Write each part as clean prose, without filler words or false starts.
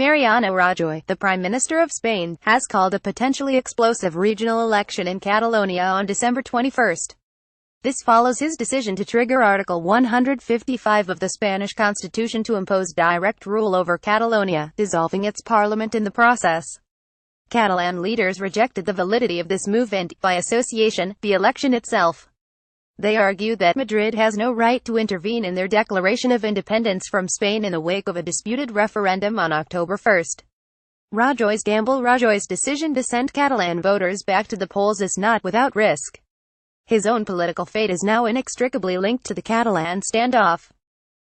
Mariano Rajoy, the Prime Minister of Spain, has called a potentially explosive regional election in Catalonia on December 21. This follows his decision to trigger Article 155 of the Spanish Constitution to impose direct rule over Catalonia, dissolving its parliament in the process. Catalan leaders rejected the validity of this move and, by association, the election itself. They argue that Madrid has no right to intervene in their declaration of independence from Spain in the wake of a disputed referendum on October 1. Rajoy's decision to send Catalan voters back to the polls is not without risk. His own political fate is now inextricably linked to the Catalan standoff.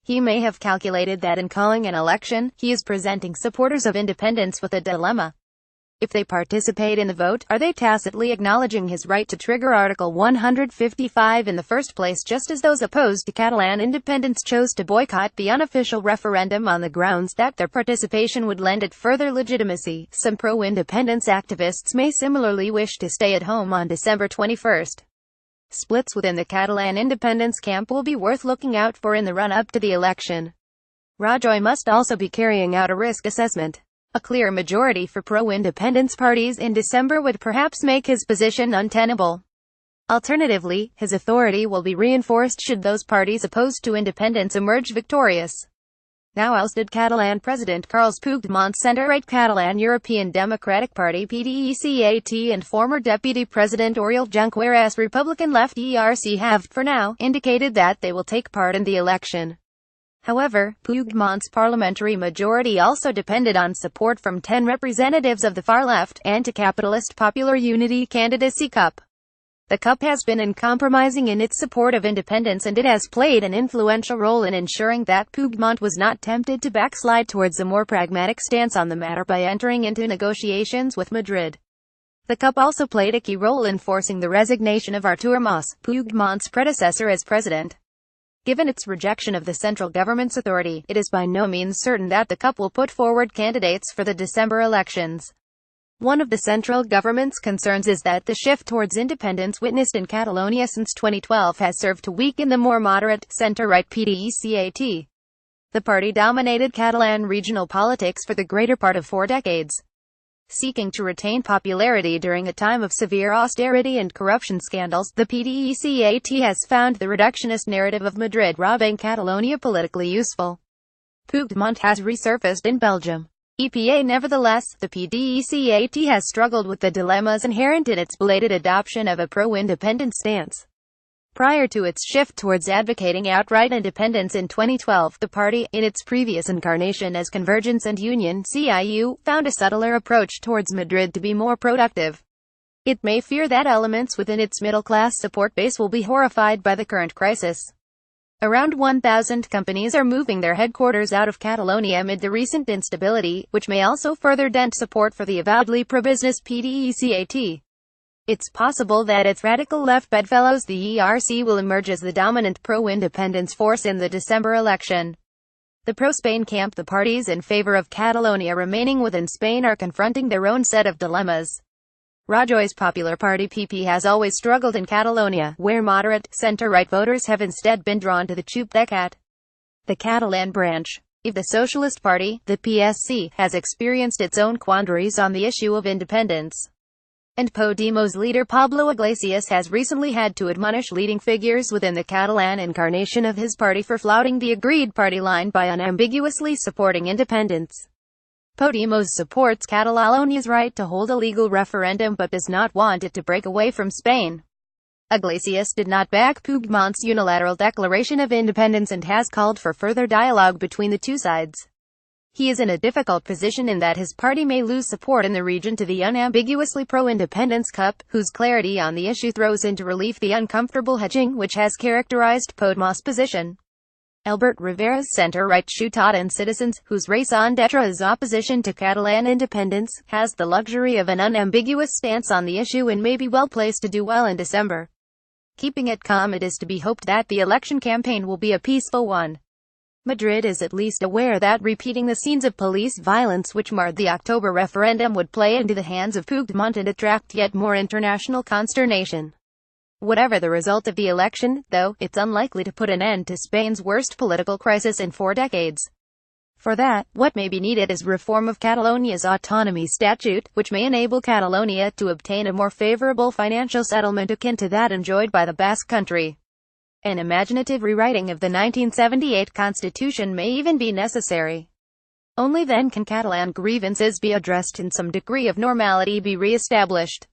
He may have calculated that in calling an election, he is presenting supporters of independence with a dilemma. If they participate in the vote, are they tacitly acknowledging his right to trigger Article 155 in the first place, just as those opposed to Catalan independence chose to boycott the unofficial referendum on the grounds that their participation would lend it further legitimacy? Some pro-independence activists may similarly wish to stay at home on December 21. Splits within the Catalan independence camp will be worth looking out for in the run-up to the election. Rajoy must also be carrying out a risk assessment. A clear majority for pro-independence parties in December would perhaps make his position untenable. Alternatively, his authority will be reinforced should those parties opposed to independence emerge victorious. Now ousted Catalan President Carles Puigdemont, centre-right Catalan European Democratic Party PDeCAT, and former Deputy President Oriol Junqueras Republican left ERC have, for now, indicated that they will take part in the election. However, Puigdemont's parliamentary majority also depended on support from 10 representatives of the far-left, anticapitalist Popular Unity Candidacy CUP. The CUP has been uncompromising in its support of independence, and it has played an influential role in ensuring that Puigdemont was not tempted to backslide towards a more pragmatic stance on the matter by entering into negotiations with Madrid. The CUP also played a key role in forcing the resignation of Artur Mas, Puigdemont's predecessor as president. Given its rejection of the central government's authority, it is by no means certain that the CUP will put forward candidates for the December elections. One of the central government's concerns is that the shift towards independence witnessed in Catalonia since 2012 has served to weaken the more moderate, centre-right PDeCAT. The party dominated Catalan regional politics for the greater part of 4 decades. Seeking to retain popularity during a time of severe austerity and corruption scandals, the PDeCAT has found the reductionist narrative of Madrid robbing Catalonia politically useful. Puigdemont has resurfaced in Belgium. EPA Nevertheless, the PDeCAT has struggled with the dilemmas inherent in its belated adoption of a pro-independent stance. Prior to its shift towards advocating outright independence in 2012, the party, in its previous incarnation as Convergence and Union CiU, found a subtler approach towards Madrid to be more productive. It may fear that elements within its middle-class support base will be horrified by the current crisis. Around 1,000 companies are moving their headquarters out of Catalonia amid the recent instability, which may also further dent support for the avowedly pro-business PDeCAT. It's possible that its radical left bedfellows the ERC will emerge as the dominant pro-independence force in the December election. The pro-Spain camp, the parties in favor of Catalonia remaining within Spain, are confronting their own set of dilemmas. Rajoy's Popular Party PP has always struggled in Catalonia, where moderate, centre-right voters have instead been drawn to the PDeCAT, the Catalan branch. If the Socialist Party, the PSC, has experienced its own quandaries on the issue of independence. And Podemos leader Pablo Iglesias has recently had to admonish leading figures within the Catalan incarnation of his party for flouting the agreed party line by unambiguously supporting independence. Podemos supports Catalonia's right to hold a legal referendum but does not want it to break away from Spain. Iglesias did not back Puigdemont's unilateral declaration of independence and has called for further dialogue between the two sides. He is in a difficult position in that his party may lose support in the region to the unambiguously pro-independence CUP, whose clarity on the issue throws into relief the uncomfortable hedging which has characterized Podemos' position. Albert Rivera's centre-right Ciutadans Citizens, whose raison d'etre is opposition to Catalan independence, has the luxury of an unambiguous stance on the issue and may be well placed to do well in December. Keeping it calm, it is to be hoped that the election campaign will be a peaceful one. Madrid is at least aware that repeating the scenes of police violence which marred the October referendum would play into the hands of Puigdemont and attract yet more international consternation. Whatever the result of the election, though, it's unlikely to put an end to Spain's worst political crisis in 4 decades. For that, what may be needed is reform of Catalonia's autonomy statute, which may enable Catalonia to obtain a more favorable financial settlement akin to that enjoyed by the Basque Country. An imaginative rewriting of the 1978 constitution may even be necessary. Only then can Catalan grievances be addressed and some degree of normality be re-established.